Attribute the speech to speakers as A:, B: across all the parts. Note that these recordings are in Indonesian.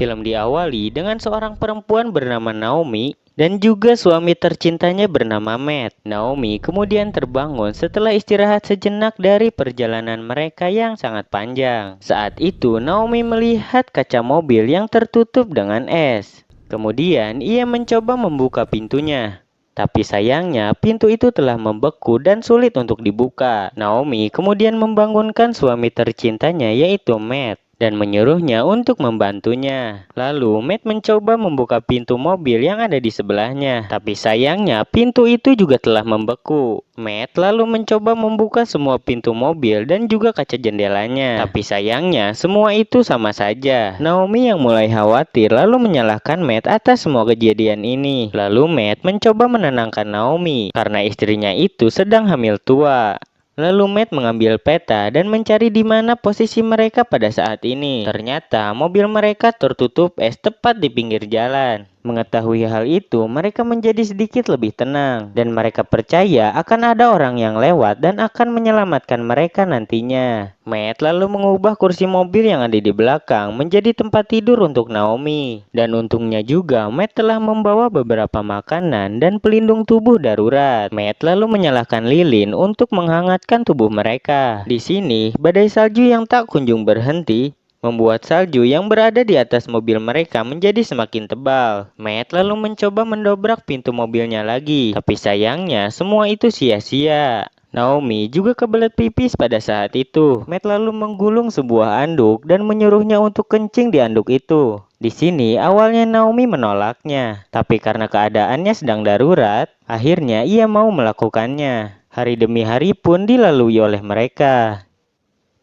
A: Film diawali dengan seorang perempuan bernama Naomi dan juga suami tercintanya bernama Matt. Naomi kemudian terbangun setelah istirahat sejenak dari perjalanan mereka yang sangat panjang. Saat itu Naomi melihat kaca mobil yang tertutup dengan es. Kemudian ia mencoba membuka pintunya. Tapi sayangnya pintu itu telah membeku dan sulit untuk dibuka. Naomi kemudian membangunkan suami tercintanya yaitu Matt dan menyuruhnya untuk membantunya. Lalu Matt mencoba membuka pintu mobil yang ada di sebelahnya. Tapi sayangnya pintu itu juga telah membeku. Matt lalu mencoba membuka semua pintu mobil dan juga kaca jendelanya. Tapi sayangnya semua itu sama saja. Naomi yang mulai khawatir lalu menyalahkan Matt atas semua kejadian ini. Lalu Matt mencoba menenangkan Naomi karena istrinya itu sedang hamil tua. Lalu Matt mengambil peta dan mencari di mana posisi mereka pada saat ini. Ternyata mobil mereka tertutup es tepat di pinggir jalan. Mengetahui hal itu, mereka menjadi sedikit lebih tenang dan mereka percaya akan ada orang yang lewat dan akan menyelamatkan mereka nantinya. Matt lalu mengubah kursi mobil yang ada di belakang menjadi tempat tidur untuk Naomi. Dan untungnya juga Matt telah membawa beberapa makanan dan pelindung tubuh darurat. Matt lalu menyalakan lilin untuk menghangatkan tubuh mereka. Di sini, badai salju yang tak kunjung berhenti membuat salju yang berada di atas mobil mereka menjadi semakin tebal. Matt lalu mencoba mendobrak pintu mobilnya lagi, tapi sayangnya semua itu sia-sia. Naomi juga kebelet pipis pada saat itu. Matt lalu menggulung sebuah anduk dan menyuruhnya untuk kencing di anduk itu. Di sini awalnya Naomi menolaknya, tapi karena keadaannya sedang darurat, akhirnya ia mau melakukannya. Hari demi hari pun dilalui oleh mereka.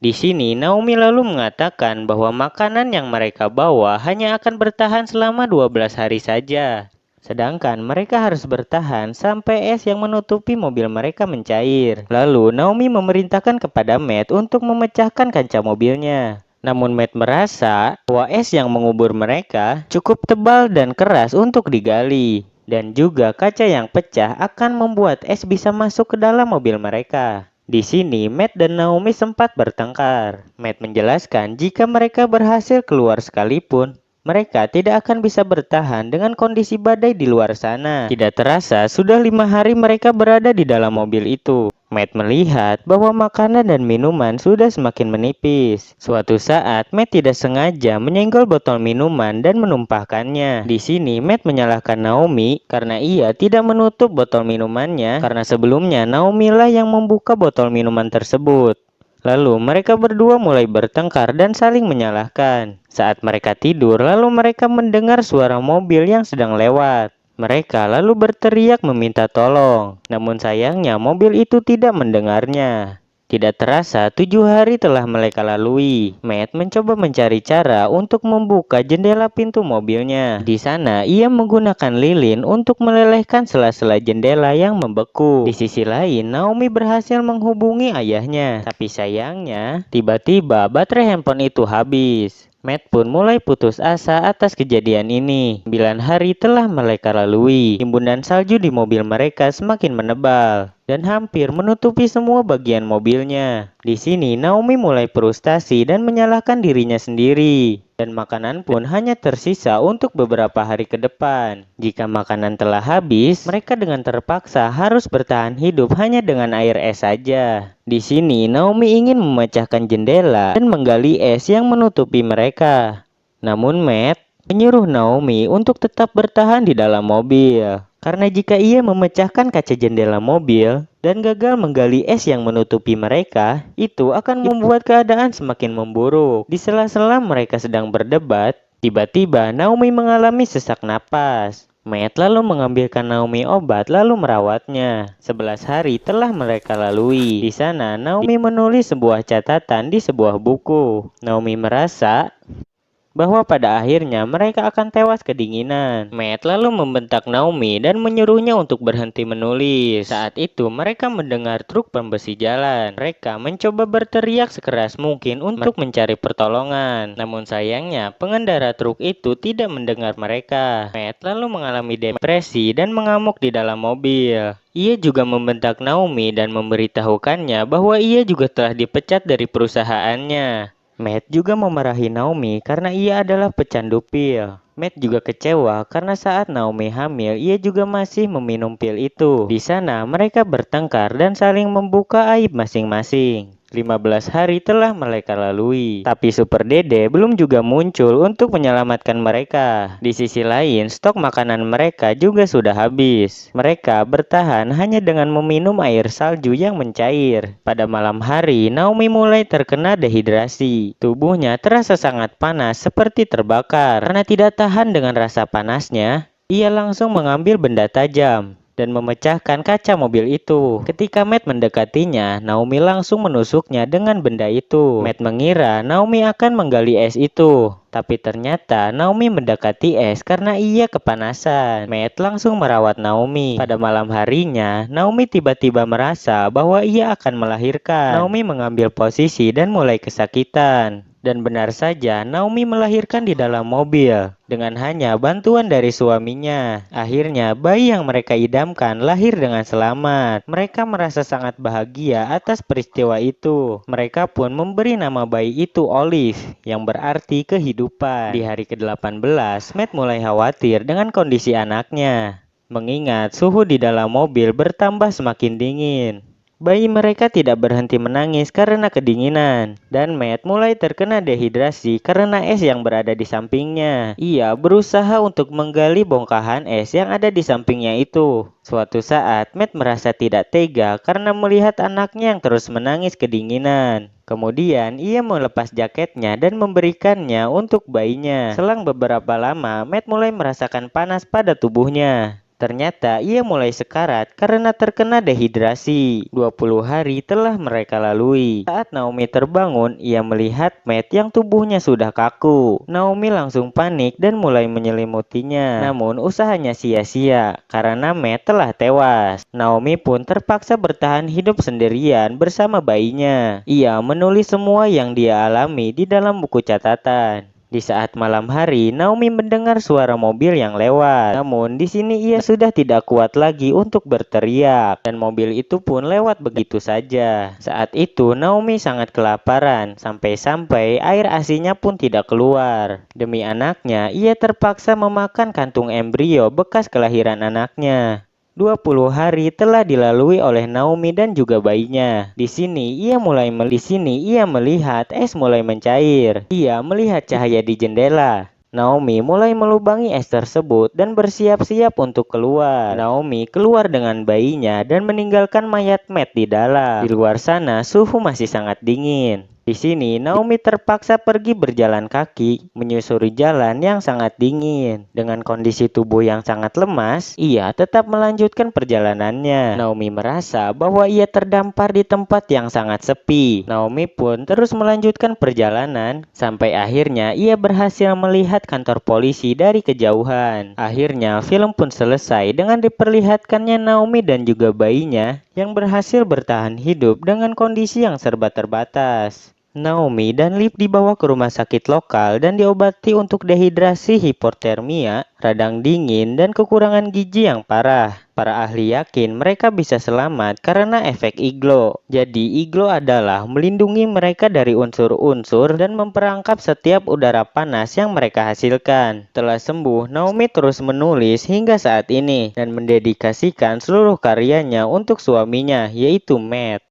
A: Di sini Naomi lalu mengatakan bahwa makanan yang mereka bawa hanya akan bertahan selama 12 hari saja. Sedangkan mereka harus bertahan sampai es yang menutupi mobil mereka mencair. Lalu Naomi memerintahkan kepada Matt untuk memecahkan kaca mobilnya. Namun Matt merasa bahwa es yang mengubur mereka cukup tebal dan keras untuk digali. Dan juga kaca yang pecah akan membuat es bisa masuk ke dalam mobil mereka. Di sini, Matt dan Naomi sempat bertengkar. Matt menjelaskan jika mereka berhasil keluar sekalipun, mereka tidak akan bisa bertahan dengan kondisi badai di luar sana. Tidak terasa, sudah 5 hari mereka berada di dalam mobil itu. Matt melihat bahwa makanan dan minuman sudah semakin menipis. Suatu saat, Matt tidak sengaja menyenggol botol minuman dan menumpahkannya. Di sini, Matt menyalahkan Naomi karena ia tidak menutup botol minumannya karena sebelumnya Naomi lah yang membuka botol minuman tersebut. Lalu mereka berdua mulai bertengkar dan saling menyalahkan. Saat mereka tidur, lalu mereka mendengar suara mobil yang sedang lewat. Mereka lalu berteriak meminta tolong. Namun sayangnya mobil itu tidak mendengarnya. Tidak terasa 7 hari telah mereka lalui. Matt mencoba mencari cara untuk membuka jendela pintu mobilnya. Di sana ia menggunakan lilin untuk melelehkan sela-sela jendela yang membeku. Di sisi lain, Naomi berhasil menghubungi ayahnya. Tapi sayangnya, tiba-tiba baterai handphone itu habis. Matt pun mulai putus asa atas kejadian ini. 9 hari telah mereka lalui. Timbunan salju di mobil mereka semakin menebal dan hampir menutupi semua bagian mobilnya. Di sini Naomi mulai frustasi dan menyalahkan dirinya sendiri. Dan makanan pun hanya tersisa untuk beberapa hari ke depan. Jika makanan telah habis, mereka dengan terpaksa harus bertahan hidup hanya dengan air es saja. Di sini Naomi ingin memecahkan jendela dan menggali es yang menutupi mereka. Namun Matt menyuruh Naomi untuk tetap bertahan di dalam mobil. Karena jika ia memecahkan kaca jendela mobil dan gagal menggali es yang menutupi mereka, itu akan membuat keadaan semakin memburuk. Di sela-sela mereka sedang berdebat, tiba-tiba Naomi mengalami sesak napas. Matt lalu mengambilkan Naomi obat lalu merawatnya. 11 hari telah mereka lalui. Di sana Naomi menulis sebuah catatan di sebuah buku. Naomi merasa bahwa pada akhirnya mereka akan tewas kedinginan. Matt lalu membentak Naomi dan menyuruhnya untuk berhenti menulis. Saat itu mereka mendengar truk pembersih jalan. Mereka mencoba berteriak sekeras mungkin untuk mencari pertolongan. Namun sayangnya pengendara truk itu tidak mendengar mereka. Matt lalu mengalami depresi dan mengamuk di dalam mobil. Ia juga membentak Naomi dan memberitahukannya bahwa ia juga telah dipecat dari perusahaannya. Matt juga memarahi Naomi karena ia adalah pecandu pil. Matt juga kecewa karena saat Naomi hamil, ia juga masih meminum pil itu. Di sana, mereka bertengkar dan saling membuka aib masing-masing. 15 hari telah mereka lalui, tapi Super Dede belum juga muncul untuk menyelamatkan mereka. Di sisi lain, stok makanan mereka juga sudah habis. Mereka bertahan hanya dengan meminum air salju yang mencair. Pada malam hari, Naomi mulai terkena dehidrasi. Tubuhnya terasa sangat panas seperti terbakar. Karena tidak tahan dengan rasa panasnya, ia langsung mengambil benda tajam dan memecahkan kaca mobil itu. Ketika Matt mendekatinya, Naomi langsung menusuknya dengan benda itu. Matt mengira Naomi akan menggali es itu, tapi ternyata Naomi mendekati es karena ia kepanasan. Matt langsung merawat Naomi. Pada malam harinya, Naomi tiba-tiba merasa bahwa ia akan melahirkan. Naomi mengambil posisi dan mulai kesakitan. Dan benar saja, Naomi melahirkan di dalam mobil dengan hanya bantuan dari suaminya. Akhirnya, bayi yang mereka idamkan lahir dengan selamat. Mereka merasa sangat bahagia atas peristiwa itu. Mereka pun memberi nama bayi itu Olive, yang berarti kehidupan. Di hari ke-18, Matt mulai khawatir dengan kondisi anaknya, mengingat suhu di dalam mobil bertambah semakin dingin. Bayi mereka tidak berhenti menangis karena kedinginan, dan Matt mulai terkena dehidrasi karena es yang berada di sampingnya. Ia berusaha untuk menggali bongkahan es yang ada di sampingnya itu. Suatu saat, Matt merasa tidak tega karena melihat anaknya yang terus menangis kedinginan. Kemudian, ia melepas jaketnya dan memberikannya untuk bayinya. Selang beberapa lama, Matt mulai merasakan panas pada tubuhnya. Ternyata ia mulai sekarat karena terkena dehidrasi. 20 hari telah mereka lalui. Saat Naomi terbangun, ia melihat Matt yang tubuhnya sudah kaku. Naomi langsung panik dan mulai menyelimutinya. Namun usahanya sia-sia karena Matt telah tewas. Naomi pun terpaksa bertahan hidup sendirian bersama bayinya. Ia menulis semua yang dia alami di dalam buku catatan. Di saat malam hari, Naomi mendengar suara mobil yang lewat. Namun, di sini ia sudah tidak kuat lagi untuk berteriak, dan mobil itu pun lewat begitu saja. Saat itu, Naomi sangat kelaparan, sampai-sampai air ASI-nya pun tidak keluar. Demi anaknya, ia terpaksa memakan kantung embrio bekas kelahiran anaknya. 20 hari telah dilalui oleh Naomi dan juga bayinya. Di sini ia melihat es mulai mencair. Ia melihat cahaya di jendela. Naomi mulai melubangi es tersebut dan bersiap-siap untuk keluar. Naomi keluar dengan bayinya dan meninggalkan mayat Matt di dalam. Di luar sana suhu masih sangat dingin. Di sini, Naomi terpaksa pergi berjalan kaki, menyusuri jalan yang sangat dingin. Dengan kondisi tubuh yang sangat lemas, ia tetap melanjutkan perjalanannya. Naomi merasa bahwa ia terdampar di tempat yang sangat sepi. Naomi pun terus melanjutkan perjalanan, sampai akhirnya ia berhasil melihat kantor polisi dari kejauhan. Akhirnya, film pun selesai dengan diperlihatkannya Naomi dan juga bayinya yang berhasil bertahan hidup dengan kondisi yang serba terbatas. Naomi dan Liv dibawa ke rumah sakit lokal dan diobati untuk dehidrasi, hipotermia, radang dingin, dan kekurangan gizi yang parah. Para ahli yakin mereka bisa selamat karena efek iglo. Jadi iglo adalah melindungi mereka dari unsur-unsur dan memperangkap setiap udara panas yang mereka hasilkan. Setelah sembuh, Naomi terus menulis hingga saat ini dan mendedikasikan seluruh karyanya untuk suaminya, yaitu Matt.